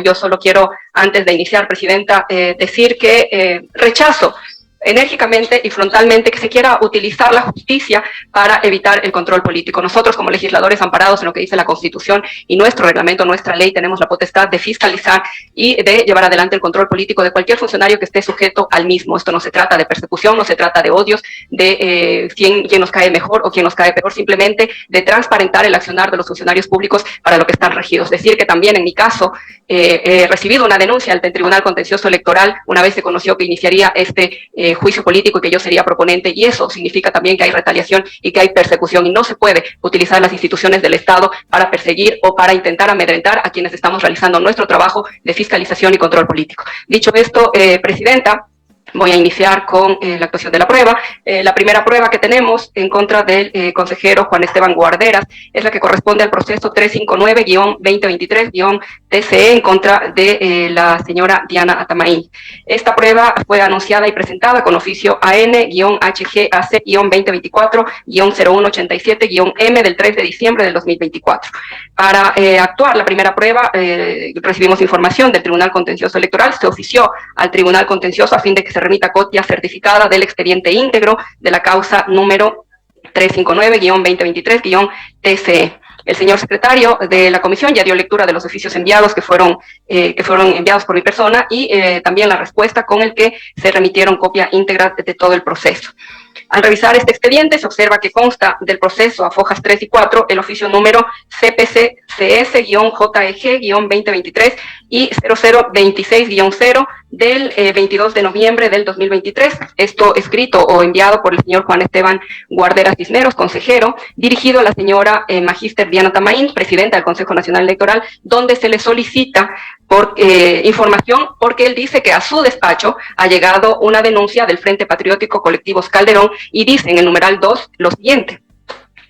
Yo solo quiero, antes de iniciar, Presidenta, decir que rechazo enérgicamente y frontalmente que se quiera utilizar la justicia para evitar el control político. Nosotros, como legisladores amparados en lo que dice la Constitución y nuestro reglamento, nuestra ley, tenemos la potestad de fiscalizar y de llevar adelante el control político de cualquier funcionario que esté sujeto al mismo. Esto no se trata de persecución, no se trata de odios, de quién nos cae mejor o quién nos cae peor, simplemente de transparentar el accionar de los funcionarios públicos para lo que están regidos. Decir que también en mi caso he recibido una denuncia ante el Tribunal Contencioso Electoral una vez se conoció que iniciaría este juicio político y que yo sería proponente, y eso significa también que hay retaliación y que hay persecución, y no se puede utilizar las instituciones del Estado para perseguir o para intentar amedrentar a quienes estamos realizando nuestro trabajo de fiscalización y control político. Dicho esto, Presidenta, voy a iniciar con la actuación de la prueba. La primera prueba que tenemos en contra del consejero Juan Esteban Guarderas es la que corresponde al proceso 359-2023-TCE en contra de la señora Diana Atamaín. Esta prueba fue anunciada y presentada con oficio AN-HGAC-2024-0187-M del 3 de diciembre del 2024. Para actuar la primera prueba, recibimos información del Tribunal Contencioso Electoral, se ofició al Tribunal Contencioso a fin de que se remita copia certificada del expediente íntegro de la causa número 359-2023-TCE. El señor secretario de la comisión ya dio lectura de los oficios enviados que fueron enviados por mi persona y también la respuesta con el que se remitieron copia íntegra de todo el proceso. Al revisar este expediente se observa que consta del proceso a fojas 3 y 4 el oficio número CPC-CS-JEG-2023 y 0026-0 del 22 de noviembre del 2023. Esto escrito o enviado por el señor Juan Esteban Guarderas Cisneros, consejero, dirigido a la señora Magíster Diana Atamaín, presidenta del Consejo Nacional Electoral, donde se le solicita información porque él dice que a su despacho ha llegado una denuncia del Frente Patriótico Colectivos Calderón y dice en el numeral 2 lo siguiente.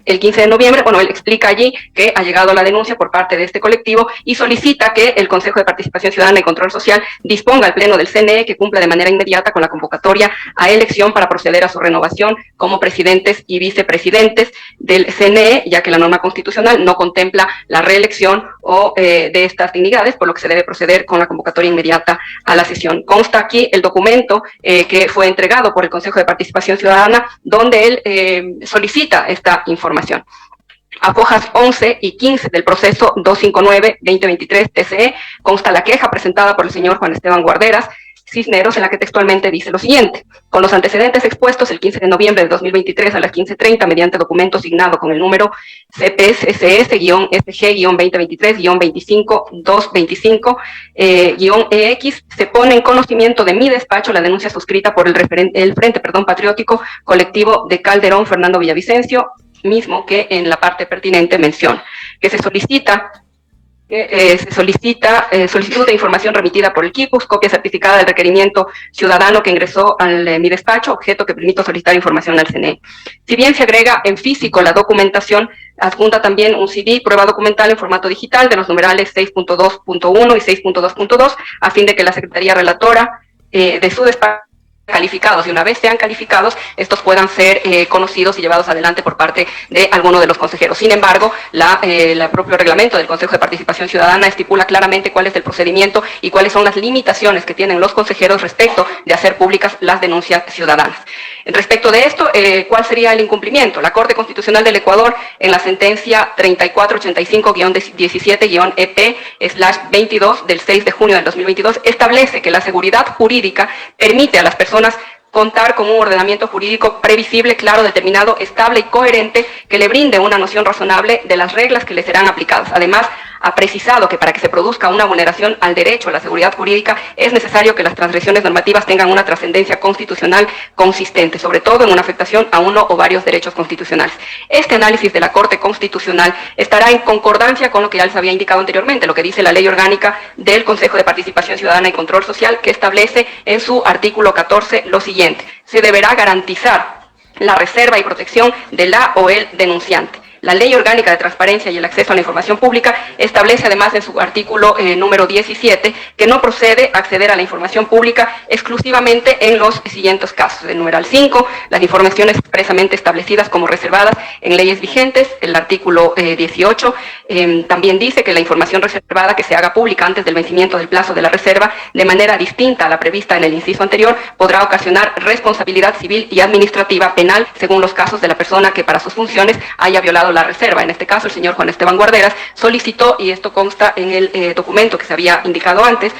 El 15 de noviembre, él explica allí que ha llegado la denuncia por parte de este colectivo y solicita que el Consejo de Participación Ciudadana y Control Social disponga al Pleno del CNE que cumpla de manera inmediata con la convocatoria a elección para proceder a su renovación como presidentes y vicepresidentes del CNE, ya que la norma constitucional no contempla la reelección o de estas dignidades, por lo que se debe proceder con la convocatoria inmediata a la sesión. Consta aquí el documento que fue entregado por el Consejo de Participación Ciudadana, donde él solicita esta información. A hojas 11 y 15 del proceso 259-2023-TCE consta la queja presentada por el señor Juan Esteban Guarderas Cisneros, en la que textualmente dice lo siguiente: con los antecedentes expuestos el 15 de noviembre de 2023 a las 15:30 mediante documento signado con el número CPSS-SG-25-225-EX, se pone en conocimiento de mi despacho la denuncia suscrita por el Frente Patriótico Colectivo de Calderón Fernando Villavicencio, mismo que en la parte pertinente menciona que se solicita solicitud de información remitida por el KIPUS, copia certificada del requerimiento ciudadano que ingresó a mi despacho, objeto que permito solicitar información al CNE. Si bien se agrega en físico la documentación, adjunta también un CD, prueba documental en formato digital de los numerales 6.2.1 y 6.2.2, a fin de que la Secretaría Relatora de su despacho calificados, y una vez sean calificados, estos puedan ser conocidos y llevados adelante por parte de alguno de los consejeros. Sin embargo, el propio reglamento del Consejo de Participación Ciudadana estipula claramente cuál es el procedimiento y cuáles son las limitaciones que tienen los consejeros respecto de hacer públicas las denuncias ciudadanas. Respecto de esto, ¿cuál sería el incumplimiento? La Corte Constitucional del Ecuador, en la sentencia 3485-17-EP/22 del 6 de junio del 2022, establece que la seguridad jurídica permite a las personas contar con un ordenamiento jurídico previsible, claro, determinado, estable y coherente que le brinde una noción razonable de las reglas que le serán aplicadas. Además, ha precisado que para que se produzca una vulneración al derecho a la seguridad jurídica es necesario que las transgresiones normativas tengan una trascendencia constitucional consistente, sobre todo en una afectación a uno o varios derechos constitucionales. Este análisis de la Corte Constitucional estará en concordancia con lo que ya les había indicado anteriormente, lo que dice la Ley Orgánica del Consejo de Participación Ciudadana y Control Social, que establece en su artículo 14 lo siguiente: se deberá garantizar la reserva y protección de la o el denunciante. La Ley Orgánica de Transparencia y el Acceso a la Información Pública establece además en su artículo número 17 que no procede acceder a la información pública exclusivamente en los siguientes casos. El numeral 5, las informaciones expresamente establecidas como reservadas en leyes vigentes. El artículo 18 también dice que la información reservada que se haga pública antes del vencimiento del plazo de la reserva de manera distinta a la prevista en el inciso anterior podrá ocasionar responsabilidad civil y administrativa penal según los casos de la persona que para sus funciones haya violado la reserva. En este caso, el señor Juan Esteban Guarderas solicitó, y esto consta en el documento que se había indicado antes,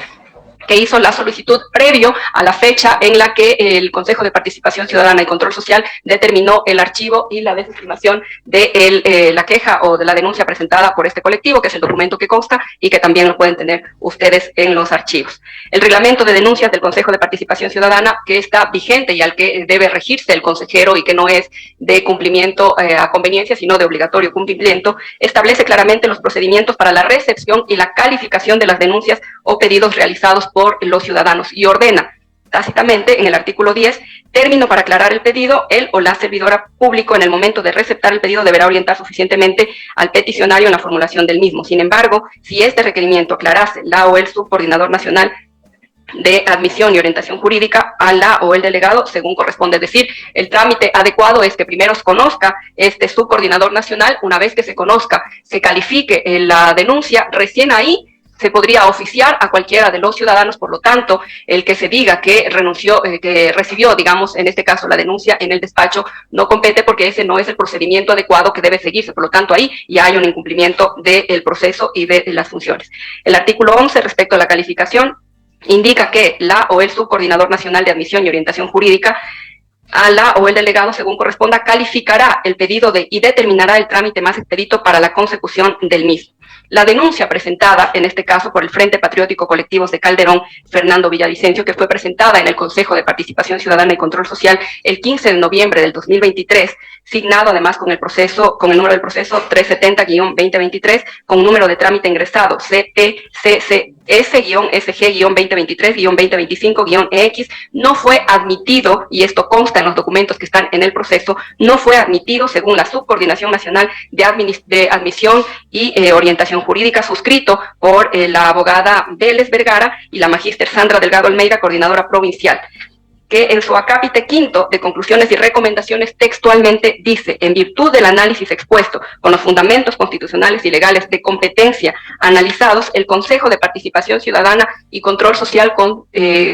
que hizo la solicitud previo a la fecha en la que el Consejo de Participación Ciudadana y Control Social determinó el archivo y la desestimación de la queja o de la denuncia presentada por este colectivo, que es el documento que consta y que también lo pueden tener ustedes en los archivos. El reglamento de denuncias del Consejo de Participación Ciudadana, que está vigente y al que debe regirse el consejero y que no es de cumplimiento a conveniencia, sino de obligatorio cumplimiento, establece claramente los procedimientos para la recepción y la calificación de las denuncias o pedidos realizados por los ciudadanos y ordena tácitamente en el artículo 10, término para aclarar el pedido, él o la servidora público en el momento de receptar el pedido deberá orientar suficientemente al peticionario en la formulación del mismo. Sin embargo, si este requerimiento aclarase la o el subcoordinador nacional de admisión y orientación jurídica a la o el delegado, según corresponde. Es decir, el trámite adecuado es que primero se conozca este subcoordinador nacional, una vez que se conozca, se califique la denuncia, recién ahí se podría oficiar a cualquiera de los ciudadanos. Por lo tanto, el que se diga que renunció, que recibió, digamos, en este caso, la denuncia en el despacho, no compete porque ese no es el procedimiento adecuado que debe seguirse. Por lo tanto, ahí ya hay un incumplimiento del proceso y de las funciones. El artículo 11, respecto a la calificación, indica que la o el subcoordinador nacional de admisión y orientación jurídica a la o el delegado, según corresponda, calificará el pedido y determinará el trámite más expedito para la consecución del mismo. La denuncia presentada, en este caso por el Frente Patriótico Colectivos de Calderón, Fernando Villavicencio, que fue presentada en el Consejo de Participación Ciudadana y Control Social el 15 de noviembre del 2023, signado además con el número del proceso 370-2023, con número de trámite ingresado CPCCS-SG-2023-2025-EX, no fue admitido, y esto consta en los documentos que están en el proceso, no fue admitido según la Subcoordinación Nacional de Admisión y Orientación Jurídica, suscrito por la abogada Vélez Vergara y la magíster Sandra Delgado Almeida, coordinadora provincial, que en su acápite quinto de conclusiones y recomendaciones textualmente dice: en virtud del análisis expuesto con los fundamentos constitucionales y legales de competencia analizados, el Consejo de Participación Ciudadana y Control Social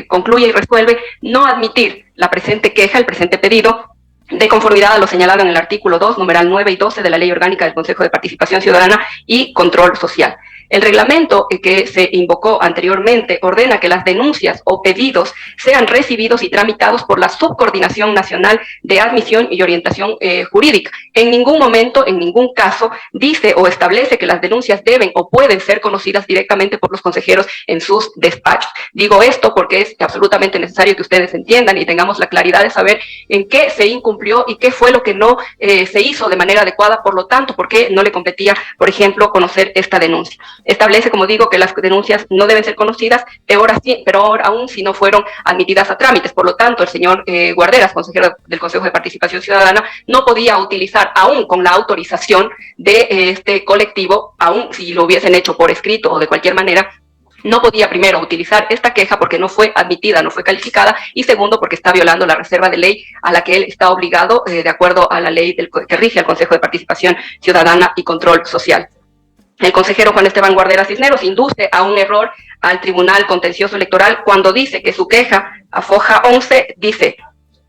concluye y resuelve no admitir la presente queja, el presente pedido, de conformidad a lo señalado en el artículo 2, numeral 9 y 12 de la Ley Orgánica del Consejo de Participación Ciudadana y Control Social. El reglamento que se invocó anteriormente ordena que las denuncias o pedidos sean recibidos y tramitados por la Subcoordinación Nacional de Admisión y Orientación Jurídica. En ningún momento, en ningún caso, dice o establece que las denuncias deben o pueden ser conocidas directamente por los consejeros en sus despachos. Digo esto porque es absolutamente necesario que ustedes entiendan y tengamos la claridad de saber en qué se incumplió y qué fue lo que no se hizo de manera adecuada, por lo tanto, por qué no le competía, por ejemplo, conocer esta denuncia. Establece, como digo, que las denuncias no deben ser conocidas, pero aún si no fueron admitidas a trámites. Por lo tanto, el señor Guarderas, consejero del Consejo de Participación Ciudadana, no podía utilizar, aún con la autorización de este colectivo, aún si lo hubiesen hecho por escrito o de cualquier manera, no podía primero utilizar esta queja porque no fue admitida, no fue calificada, y segundo porque está violando la reserva de ley a la que él está obligado de acuerdo a la ley que rige al Consejo de Participación Ciudadana y Control Social. El consejero Juan Esteban Guarderas Cisneros induce a un error al Tribunal Contencioso Electoral cuando dice que su queja, a foja 11, dice: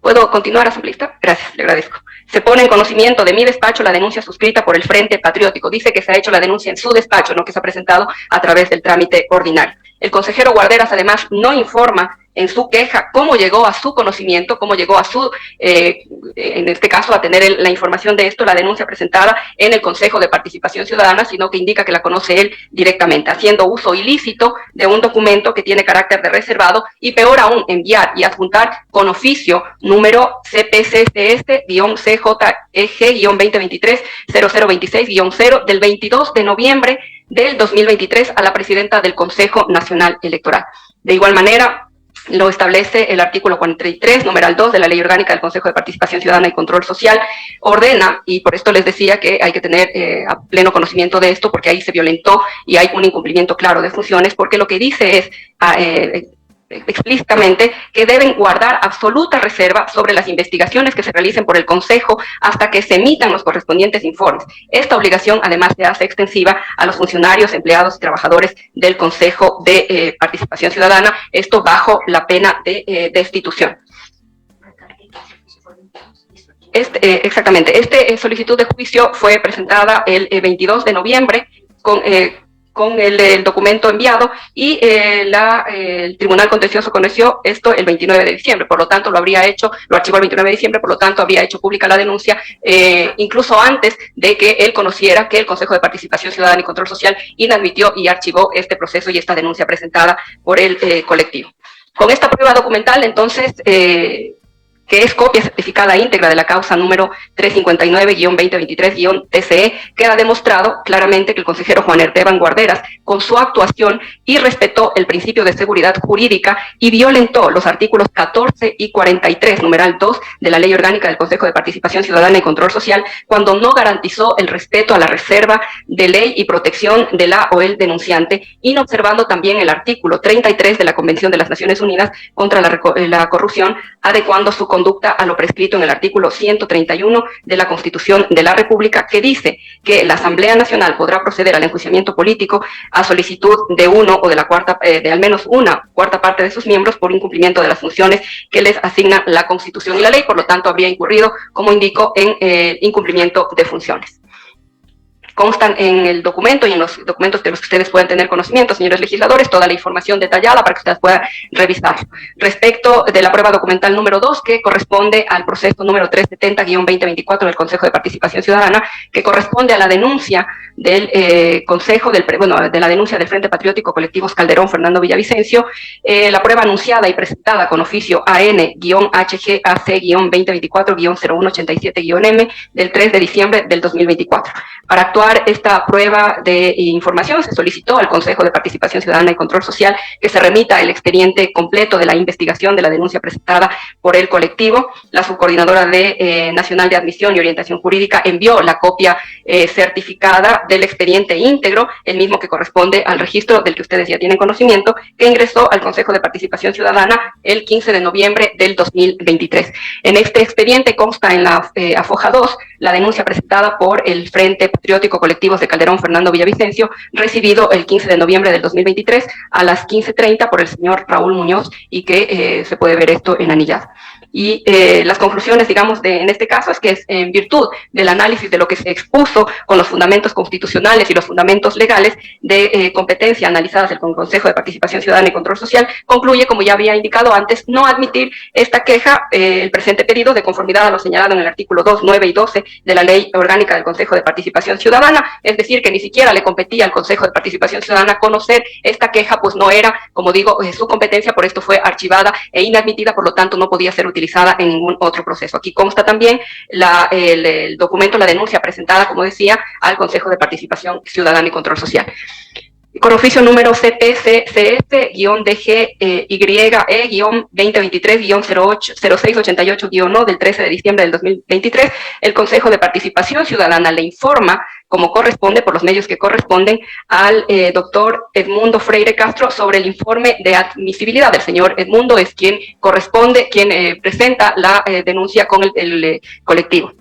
¿puedo continuar, asambleísta? Gracias, le agradezco. Se pone en conocimiento de mi despacho la denuncia suscrita por el Frente Patriótico. Dice que se ha hecho la denuncia en su despacho, no que se ha presentado a través del trámite ordinario. El consejero Guarderas, además, no informa en su queja cómo llegó a su conocimiento, cómo llegó a su, en este caso, a tener la información de esto, la denuncia presentada en el Consejo de Participación Ciudadana, sino que indica que la conoce él directamente, haciendo uso ilícito de un documento que tiene carácter de reservado, y peor aún, enviar y adjuntar con oficio número CPCCS-CJEG-2023-0026-0 del 22 de noviembre del 2023 a la presidenta del Consejo Nacional Electoral. De igual manera, lo establece el artículo 43, numeral 2 de la Ley Orgánica del Consejo de Participación Ciudadana y Control Social, ordena, y por esto les decía que hay que tener a pleno conocimiento de esto, porque ahí se violentó y hay un incumplimiento claro de funciones, porque lo que dice es explícitamente que deben guardar absoluta reserva sobre las investigaciones que se realicen por el Consejo hasta que se emitan los correspondientes informes. Esta obligación además se hace extensiva a los funcionarios, empleados y trabajadores del Consejo de Participación Ciudadana, esto bajo la pena de destitución. Exactamente, esta solicitud de juicio fue presentada el 22 de noviembre con el documento enviado y el Tribunal Contencioso conoció esto el 29 de diciembre, por lo tanto lo archivó el 29 de diciembre, por lo tanto había hecho pública la denuncia incluso antes de que él conociera que el Consejo de Participación Ciudadana y Control Social inadmitió y archivó este proceso y esta denuncia presentada por el colectivo. Con esta prueba documental, entonces, que es copia certificada íntegra de la causa número 359-2023-TCE, queda demostrado claramente que el consejero Juan Esteban Guarderas, con su actuación, irrespetó el principio de seguridad jurídica y violentó los artículos 14 y 43, numeral 2, de la Ley Orgánica del Consejo de Participación Ciudadana y Control Social, cuando no garantizó el respeto a la reserva de ley y protección de la o el denunciante, inobservando también el artículo 33 de la Convención de las Naciones Unidas contra la corrupción, adecuando su conducta a lo prescrito en el artículo 131 de la Constitución de la República, que dice que la Asamblea Nacional podrá proceder al enjuiciamiento político a solicitud de uno o de al menos una cuarta parte de sus miembros por incumplimiento de las funciones que les asigna la Constitución y la ley, por lo tanto habría incurrido, como indico, en incumplimiento de funciones. Constan en el documento y en los documentos de los que ustedes pueden tener conocimiento, señores legisladores, toda la información detallada para que ustedes puedan revisar. Respecto de la prueba documental número 2, que corresponde al proceso número 370-2024 del Consejo de Participación Ciudadana, que corresponde a la denuncia del de la denuncia del Frente Patriótico Colectivos Calderón Fernando Villavicencio, la prueba anunciada y presentada con oficio AN-HGAC-2024-0187-M del 3 de diciembre del 2024. Para actuar esta prueba de información se solicitó al Consejo de Participación Ciudadana y Control Social que se remita el expediente completo de la investigación de la denuncia presentada por el colectivo. La subcoordinadora nacional de admisión y orientación jurídica envió la copia certificada del expediente íntegro, el mismo que corresponde al registro del que ustedes ya tienen conocimiento, que ingresó al Consejo de Participación Ciudadana el 15 de noviembre del 2023. En este expediente consta en la afoja 2 la denuncia presentada por el Frente Patriótico Colectivos de Calderón Fernando Villavicencio, recibido el 15 de noviembre del 2023 a las 15:30 por el señor Raúl Muñoz, y que se puede ver esto en anillado. Y las conclusiones, digamos, en este caso es que es en virtud del análisis de lo que se expuso con los fundamentos constitucionales y los fundamentos legales de competencia analizadas del Consejo de Participación Ciudadana y Control Social, concluye, como ya había indicado antes, no admitir esta queja, el presente pedido, de conformidad a lo señalado en el artículo 2, 9 y 12 de la Ley Orgánica del Consejo de Participación Ciudadana, es decir, que ni siquiera le competía al Consejo de Participación Ciudadana conocer esta queja, pues no era, como digo, su competencia, por esto fue archivada e inadmitida, por lo tanto no podía ser utilizada en ningún otro proceso. Aquí consta también el documento, la denuncia presentada, como decía, al Consejo de Participación Ciudadana y Control Social. Con oficio número CPCSE-DGE-2023-0688-O del 13 de diciembre del 2023, el Consejo de Participación Ciudadana le informa, como corresponde, por los medios que corresponden, al doctor Edmundo Freire Castro sobre el informe de admisibilidad. El señor Edmundo es quien presenta la denuncia con el colectivo.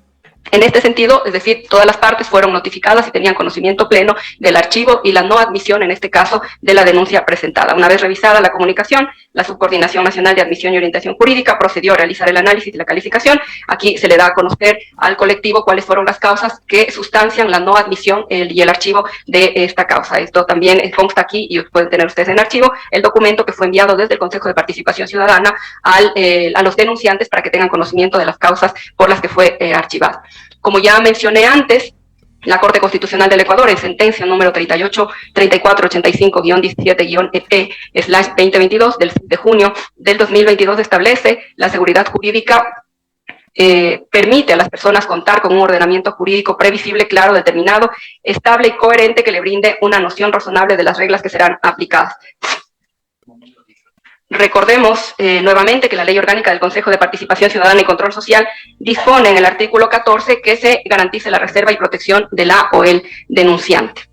En este sentido, es decir, todas las partes fueron notificadas y tenían conocimiento pleno del archivo y la no admisión, en este caso, de la denuncia presentada. Una vez revisada la comunicación, la Subcoordinación Nacional de Admisión y Orientación Jurídica procedió a realizar el análisis y la calificación. Aquí se le da a conocer al colectivo cuáles fueron las causas que sustancian la no admisión y el archivo de esta causa. Esto también consta aquí, y pueden tener ustedes en archivo, el documento que fue enviado desde el Consejo de Participación Ciudadana a los denunciantes para que tengan conocimiento de las causas por las que fue archivado. Como ya mencioné antes, la Corte Constitucional del Ecuador, en sentencia número 3485-17-EP/2022 del 6 de junio del 2022, establece la seguridad jurídica, permite a las personas contar con un ordenamiento jurídico previsible, claro, determinado, estable y coherente, que le brinde una noción razonable de las reglas que serán aplicadas. Recordemos nuevamente que la Ley Orgánica del Consejo de Participación Ciudadana y Control Social dispone en el artículo 14 que se garantice la reserva y protección de la o el denunciante.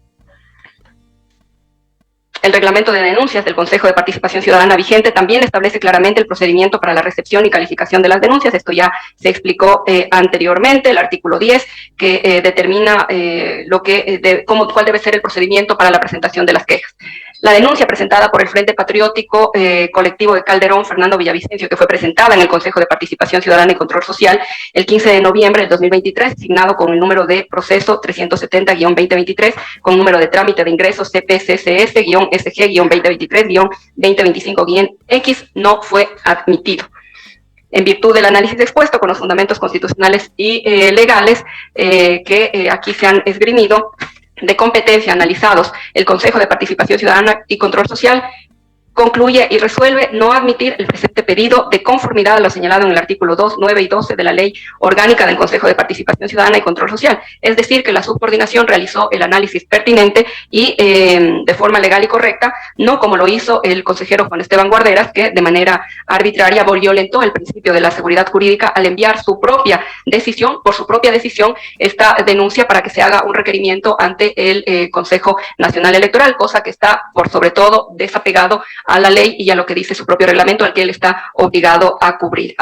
El reglamento de denuncias del Consejo de Participación Ciudadana vigente también establece claramente el procedimiento para la recepción y calificación de las denuncias. Esto ya se explicó anteriormente. El artículo 10 que determina cuál debe ser el procedimiento para la presentación de las quejas. La denuncia presentada por el Frente Patriótico Colectivo de Calderón, Fernando Villavicencio, que fue presentada en el Consejo de Participación Ciudadana y Control Social el 15 de noviembre del 2023, asignado con el número de proceso 370-2023, con número de trámite de ingresos CPCSS-SG-2023-2025-X, no fue admitido. En virtud del análisis expuesto con los fundamentos constitucionales y legales que aquí se han esgrimido, de competencia analizados, el Consejo de Participación Ciudadana y Control Social concluye y resuelve no admitir el presente pedido de conformidad a lo señalado en el artículo 2, 9 y 12 de la Ley Orgánica del Consejo de Participación Ciudadana y Control Social. Es decir, que la subordinación realizó el análisis pertinente y de forma legal y correcta, no como lo hizo el consejero Juan Esteban Guarderas, que de manera arbitraria violentó el principio de la seguridad jurídica al enviar por su propia decisión, esta denuncia para que se haga un requerimiento ante el Consejo Nacional Electoral, cosa que está, por sobre todo, desapegado a la ley y a lo que dice su propio reglamento, al que él está obligado a cumplir.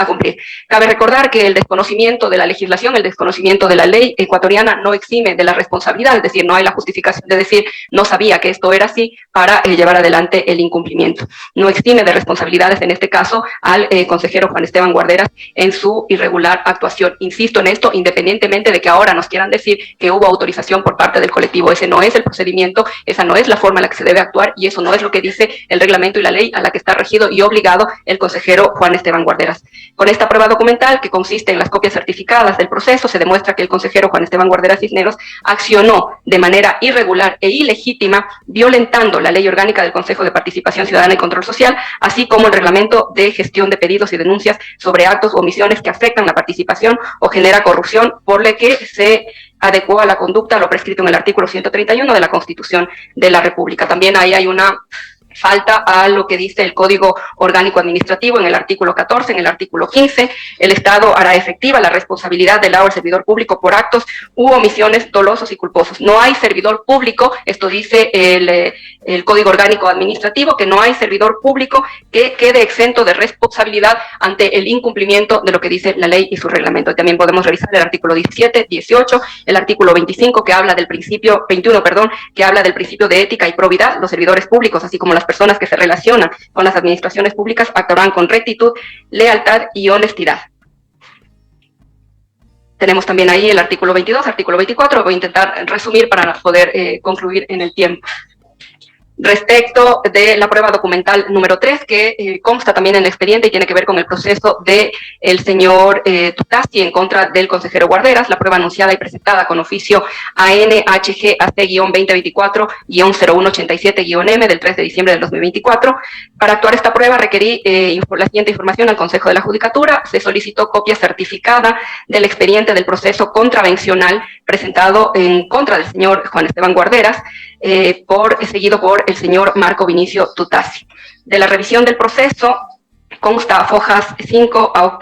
Cabe recordar que el desconocimiento de la legislación, el desconocimiento de la ley ecuatoriana no exime de la responsabilidad, es decir, no hay la justificación de decir no sabía que esto era así para llevar adelante el incumplimiento. No exime de responsabilidades en este caso al consejero Juan Esteban Guarderas en su irregular actuación. Insisto en esto, independientemente de que ahora nos quieran decir que hubo autorización por parte del colectivo. Ese no es el procedimiento, esa no es la forma en la que se debe actuar y eso no es lo que dice el reglamento y la ley a la que está regido y obligado el consejero Juan Esteban Guarderas. Con esta prueba documental, que consiste en las copias certificadas del proceso, se demuestra que el consejero Juan Esteban Guarderas Cisneros accionó de manera irregular e ilegítima, violentando la Ley Orgánica del Consejo de Participación Ciudadana y Control Social, así como el reglamento de gestión de pedidos y denuncias sobre actos o omisiones que afectan la participación o genera corrupción, por lo que se adecuó a la conducta a lo prescrito en el artículo 131 de la Constitución de la República. También ahí hay una falta a lo que dice el Código Orgánico Administrativo en el artículo 14, en el artículo 15, el Estado hará efectiva la responsabilidad del servidor público por actos u omisiones dolosos y culposos. No hay servidor público, esto dice el Código Orgánico Administrativo, que no hay servidor público que quede exento de responsabilidad ante el incumplimiento de lo que dice la ley y su reglamento. También podemos revisar el artículo 17, 18, el artículo 25, que habla del principio, 21, perdón, que habla del principio de ética y probidad. Los servidores públicos, así como las personas que se relacionan con las administraciones públicas, actuarán con rectitud, lealtad y honestidad. Tenemos también ahí el artículo 22, artículo 24, voy a intentar resumir para poder concluir en el tiempo. Respecto de la prueba documental número 3, que consta también en el expediente y tiene que ver con el proceso del señor Tutasi en contra del consejero Guarderas, la prueba anunciada y presentada con oficio ANHG-AC-2024-0187-M del 3 de diciembre del 2024. Para actuar esta prueba requerí la siguiente información al Consejo de la Judicatura. Se solicitó copia certificada del expediente del proceso contravencional presentado en contra del señor Juan Esteban Guarderas, seguido por el señor Marco Vinicio Tutasi. De la revisión del proceso consta a fojas 5 a 8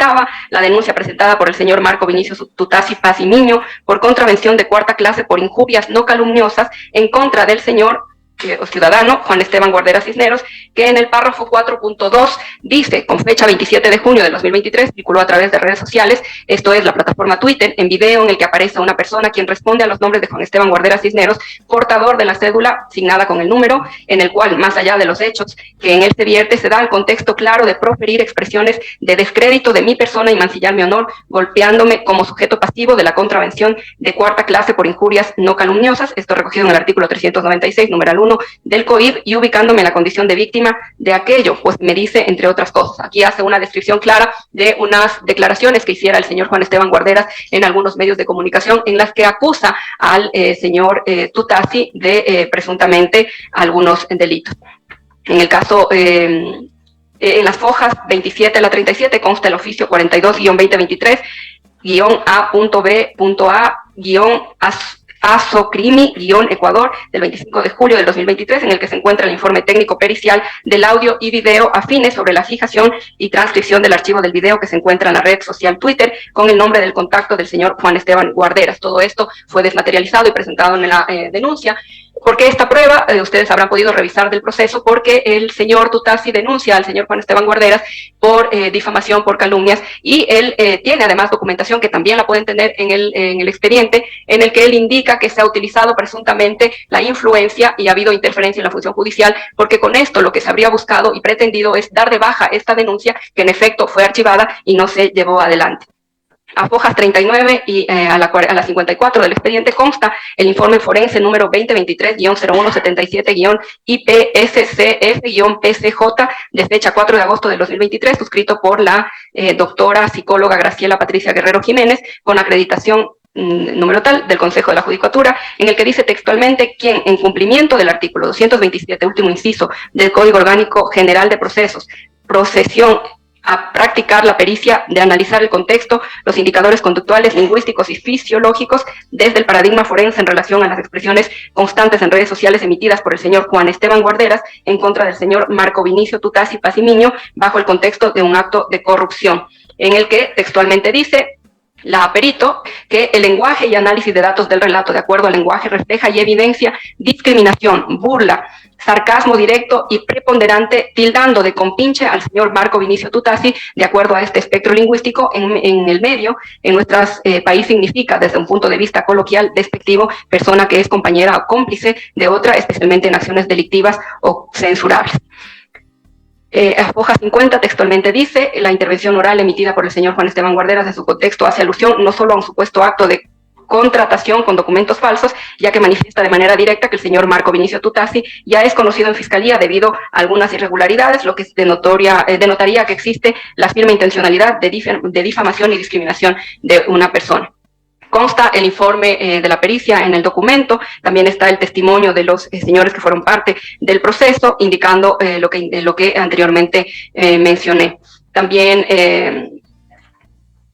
la denuncia presentada por el señor Marco Vinicio Tutasi Paz y Niño por contravención de 4ª clase por injurias no calumniosas en contra del señor ciudadano Juan Esteban Guarderas Cisneros, que en el párrafo 4.2 dice, con fecha 27 de junio de 2023, circuló a través de redes sociales, esto es la plataforma Twitter, en video en el que aparece una persona quien responde a los nombres de Juan Esteban Guarderas Cisneros, portador de la cédula signada con el número, en el cual, más allá de los hechos que en él se vierte, se da el contexto claro de proferir expresiones de descrédito de mi persona y mancillar mi honor, golpeándome como sujeto pasivo de la contravención de 4ª clase por injurias no calumniosas, esto recogido en el artículo 396, numeral 1 del COIP, y ubicándome en la condición de víctima de aquello, pues me dice, entre otras cosas. Aquí hace una descripción clara de unas declaraciones que hiciera el señor Juan Esteban Guarderas en algunos medios de comunicación, en las que acusa al señor Tutasi de presuntamente algunos delitos. En el caso, en las fojas 27 a la 37 consta el oficio 42-2023-A.B.A- ASOCRIMI-Ecuador del 25 de julio del 2023, en el que se encuentra el informe técnico pericial del audio y video afines sobre la fijación y transcripción del archivo del video que se encuentra en la red social Twitter con el nombre del contacto del señor Juan Esteban Guarderas. Todo esto fue desmaterializado y presentado en la denuncia. ¿Por qué esta prueba? Ustedes habrán podido revisar del proceso, porque el señor Tutasi denuncia al señor Juan Esteban Guarderas por difamación, por calumnias, y él tiene además documentación que también la pueden tener en el expediente, en el que él indica que se ha utilizado presuntamente la influencia y ha habido interferencia en la función judicial, porque con esto lo que se habría buscado y pretendido es dar de baja esta denuncia, que en efecto fue archivada y no se llevó adelante. A hojas 39 y a la 54 del expediente consta el informe forense número 2023-0177-IPSCF-PCJ de fecha 4 de agosto del 2023, suscrito por la doctora psicóloga Graciela Patricia Guerrero Jiménez, con acreditación número tal del Consejo de la Judicatura, en el que dice textualmente: quien, en cumplimiento del artículo 227, último inciso, del Código Orgánico General de Procesos, procesión a practicar la pericia de analizar el contexto, los indicadores conductuales, lingüísticos y fisiológicos desde el paradigma forense en relación a las expresiones constantes en redes sociales emitidas por el señor Juan Esteban Guarderas en contra del señor Marco Vinicio Tutasi Pacimiño bajo el contexto de un acto de corrupción, en el que textualmente dice la perito que el lenguaje y análisis de datos del relato de acuerdo al lenguaje refleja y evidencia discriminación, burla, sarcasmo directo y preponderante, tildando de compinche al señor Marco Vinicio Tutasi, de acuerdo a este espectro lingüístico, en el medio, en nuestro país significa, desde un punto de vista coloquial, despectivo, persona que es compañera o cómplice de otra, especialmente en acciones delictivas o censurables. Hoja 50 textualmente dice: la intervención oral emitida por el señor Juan Esteban Guarderas en su contexto hace alusión no solo a un supuesto acto de contratación con documentos falsos, ya que manifiesta de manera directa que el señor Marco Vinicio Tutasi ya es conocido en fiscalía debido a algunas irregularidades, lo que denotaría que existe la firme intencionalidad de difamación y discriminación de una persona. Consta el informe de la pericia en el documento, también está el testimonio de los señores que fueron parte del proceso, indicando lo que anteriormente mencioné.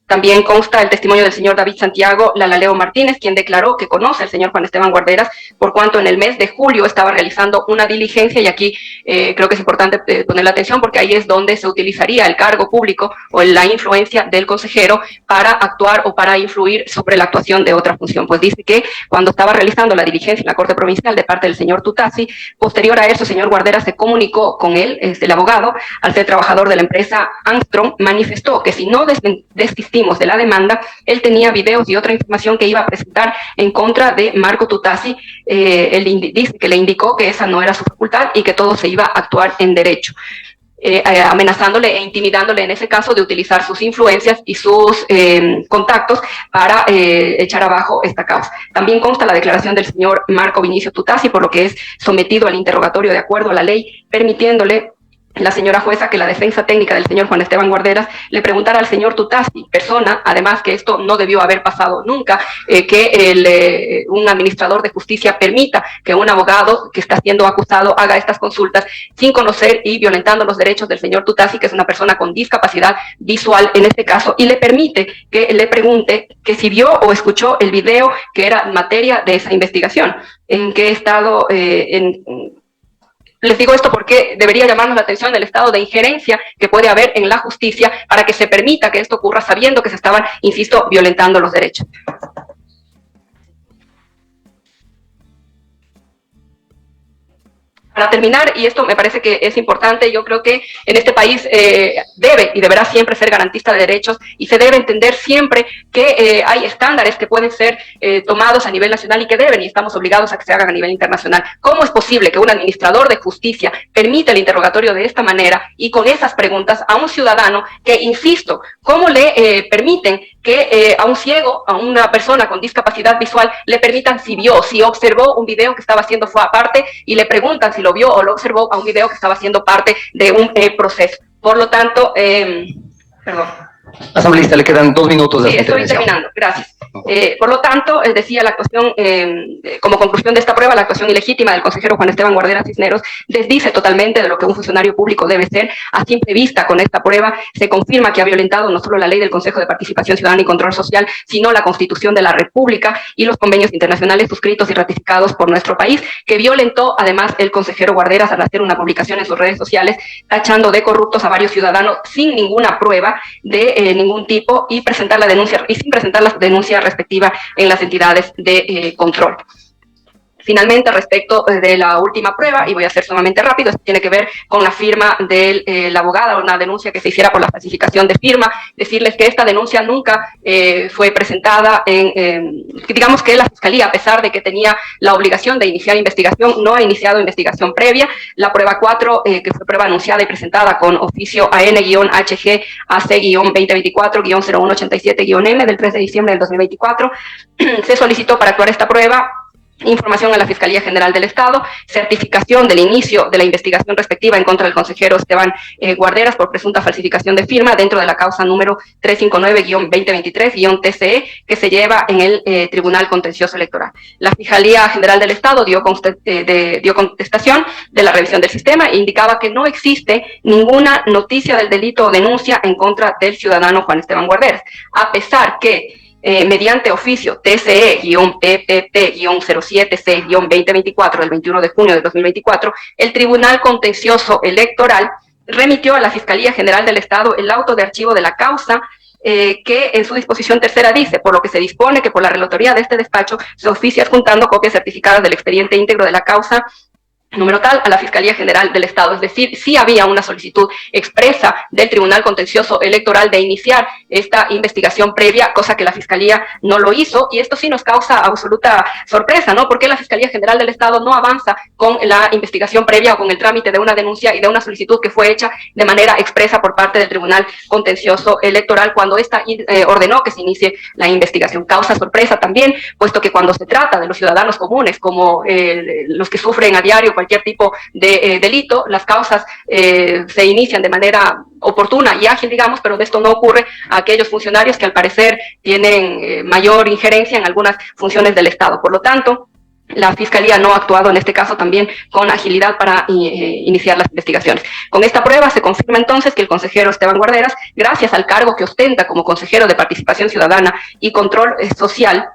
También consta el testimonio del señor David Santiago Lalaleo Martínez, quien declaró que conoce al señor Juan Esteban Guarderas por cuanto en el mes de julio estaba realizando una diligencia, y aquí creo que es importante poner la atención porque ahí es donde se utilizaría el cargo público o la influencia del consejero para actuar o para influir sobre la actuación de otra función. Pues dice que cuando estaba realizando la diligencia en la Corte Provincial de parte del señor Tutasi, posterior a eso, el señor Guarderas se comunicó con él, el abogado, al ser trabajador de la empresa Armstrong, manifestó que si no desistimos de la demanda, él tenía videos y otra información que iba a presentar en contra de Marco Tutasi. Él dice que le indicó que esa no era su facultad y que todo se iba a actuar en derecho, amenazándole e intimidándole en ese caso de utilizar sus influencias y sus contactos para echar abajo esta causa. También consta la declaración del señor Marco Vinicio Tutasi, por lo que es sometido al interrogatorio de acuerdo a la ley, permitiéndole la señora jueza que la defensa técnica del señor Juan Esteban Guarderas le preguntara al señor Tutasi, persona, además que esto no debió haber pasado nunca, que un administrador de justicia permita que un abogado que está siendo acusado haga estas consultas sin conocer y violentando los derechos del señor Tutasi, que es una persona con discapacidad visual en este caso, y le permite que le pregunte que si vio o escuchó el video que era materia de esa investigación, en qué estado, les digo esto porque debería llamarnos la atención el estado de injerencia que puede haber en la justicia para que se permita que esto ocurra sabiendo que se estaban, insisto, violentando los derechos. Para terminar, y esto me parece que es importante, yo creo que en este país debe y deberá siempre ser garantista de derechos, y se debe entender siempre que hay estándares que pueden ser tomados a nivel nacional y que deben y estamos obligados a que se hagan a nivel internacional. ¿Cómo es posible que un administrador de justicia permita el interrogatorio de esta manera y con esas preguntas a un ciudadano que, insisto, cómo le permiten que a un ciego, a una persona con discapacidad visual, le permitan si vio, si observó un video que estaba haciendo fue aparte, y le preguntan si lo vio o lo observó a un video que estaba haciendo parte de un proceso? Por lo tanto, perdón. Asambleísta, le quedan 2 minutos de Sí, estoy intervención. terminando, gracias. Por lo tanto, decía la actuación, como conclusión de esta prueba, la actuación ilegítima del consejero Juan Esteban Guarderas Cisneros desdice totalmente de lo que un funcionario público debe ser. A simple vista, con esta prueba, se confirma que ha violentado no solo la ley del Consejo de Participación Ciudadana y Control Social, sino la Constitución de la República y los convenios internacionales suscritos y ratificados por nuestro país, que violentó además el consejero Guarderas al hacer una publicación en sus redes sociales tachando de corruptos a varios ciudadanos sin ninguna prueba de ningún tipo y presentar la denuncia y sin presentar la denuncia respectiva en las entidades de control. Finalmente, respecto de la última prueba, y voy a ser sumamente rápido, esto tiene que ver con la firma de la abogada, una denuncia que se hiciera por la falsificación de firma, decirles que esta denuncia nunca fue presentada digamos que la Fiscalía, a pesar de que tenía la obligación de iniciar investigación, no ha iniciado investigación previa. La prueba 4, que fue prueba anunciada y presentada con oficio AN-HG AC-2024-0187-M del 3 de diciembre del 2024, se solicitó para actuar esta prueba información a la Fiscalía General del Estado, certificación del inicio de la investigación respectiva en contra del consejero Esteban Guarderas por presunta falsificación de firma dentro de la causa número 359-2023-TCE que se lleva en el Tribunal Contencioso Electoral. La Fiscalía General del Estado dio contestación de la revisión del sistema e indicaba que no existe ninguna noticia del delito o denuncia en contra del ciudadano Juan Esteban Guarderas, a pesar que mediante oficio TCE-PPP-07C-2024 del 21 de junio de 2024, el Tribunal Contencioso Electoral remitió a la Fiscalía General del Estado el auto de archivo de la causa que en su disposición tercera dice, por lo que se dispone que por la relatoría de este despacho se oficia adjuntando copias certificadas del expediente íntegro de la causa número tal a la Fiscalía General del Estado. Es decir, sí había una solicitud expresa del Tribunal Contencioso Electoral de iniciar esta investigación previa, cosa que la Fiscalía no lo hizo, y esto sí nos causa absoluta sorpresa, ¿no? Porque la Fiscalía General del Estado no avanza con la investigación previa o con el trámite de una denuncia y de una solicitud que fue hecha de manera expresa por parte del Tribunal Contencioso Electoral cuando ésta ordenó que se inicie la investigación. Causa sorpresa también, puesto que cuando se trata de los ciudadanos comunes, como los que sufren a diario cualquier tipo de delito, las causas se inician de manera oportuna y ágil, digamos, pero de esto no ocurre a aquellos funcionarios que al parecer tienen mayor injerencia en algunas funciones del Estado. Por lo tanto, la Fiscalía no ha actuado en este caso también con agilidad para iniciar las investigaciones. Con esta prueba se confirma entonces que el consejero Esteban Guarderas, gracias al cargo que ostenta como consejero de Participación Ciudadana y Control Social,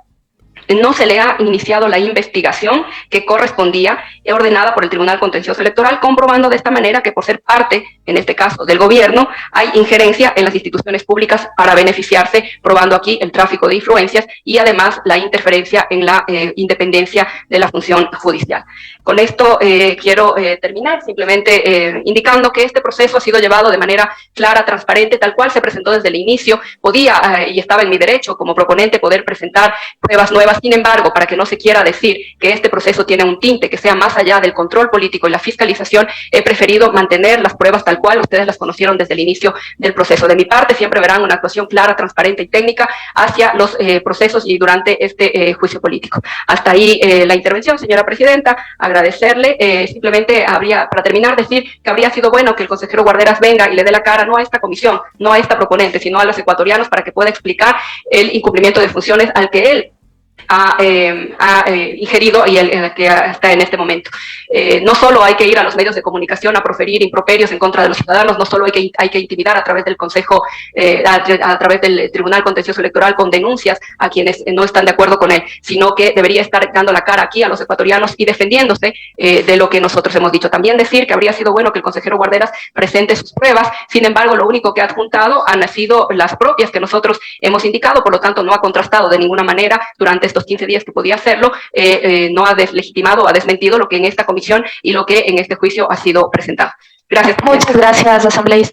no se le ha iniciado la investigación que correspondía, ordenada por el Tribunal Contencioso Electoral, comprobando de esta manera que por ser parte, en este caso del gobierno, hay injerencia en las instituciones públicas para beneficiarse, probando aquí el tráfico de influencias y además la interferencia en la independencia de la función judicial. Con esto quiero terminar simplemente indicando que este proceso ha sido llevado de manera clara, transparente, tal cual se presentó desde el inicio. Podía y estaba en mi derecho como proponente poder presentar pruebas nuevas. Sin embargo, para que no se quiera decir que este proceso tiene un tinte que sea más allá del control político y la fiscalización, he preferido mantener las pruebas tal cual ustedes las conocieron desde el inicio del proceso. De mi parte, siempre verán una actuación clara, transparente y técnica hacia los procesos y durante este juicio político. Hasta ahí la intervención, señora presidenta. Agradecerle. Simplemente para terminar, decir que habría sido bueno que el consejero Guarderas venga y le dé la cara no a esta comisión, no a esta proponente, sino a los ecuatorianos para que pueda explicar el incumplimiento de funciones al que él ha ingerido y el que está en este momento. No solo hay que ir a los medios de comunicación a proferir improperios en contra de los ciudadanos, no solo hay que intimidar a través del Consejo, a través del Tribunal Contencioso Electoral con denuncias a quienes no están de acuerdo con él, sino que debería estar dando la cara aquí a los ecuatorianos y defendiéndose de lo que nosotros hemos dicho. También decir que habría sido bueno que el consejero Guarderas presente sus pruebas, sin embargo, lo único que ha adjuntado han sido las propias que nosotros hemos indicado, por lo tanto, no ha contrastado de ninguna manera durante estos 15 días que podía hacerlo, no ha deslegitimado o ha desmentido lo que en esta comisión y lo que en este juicio ha sido presentado. Gracias. Muchas gracias, asambleísta.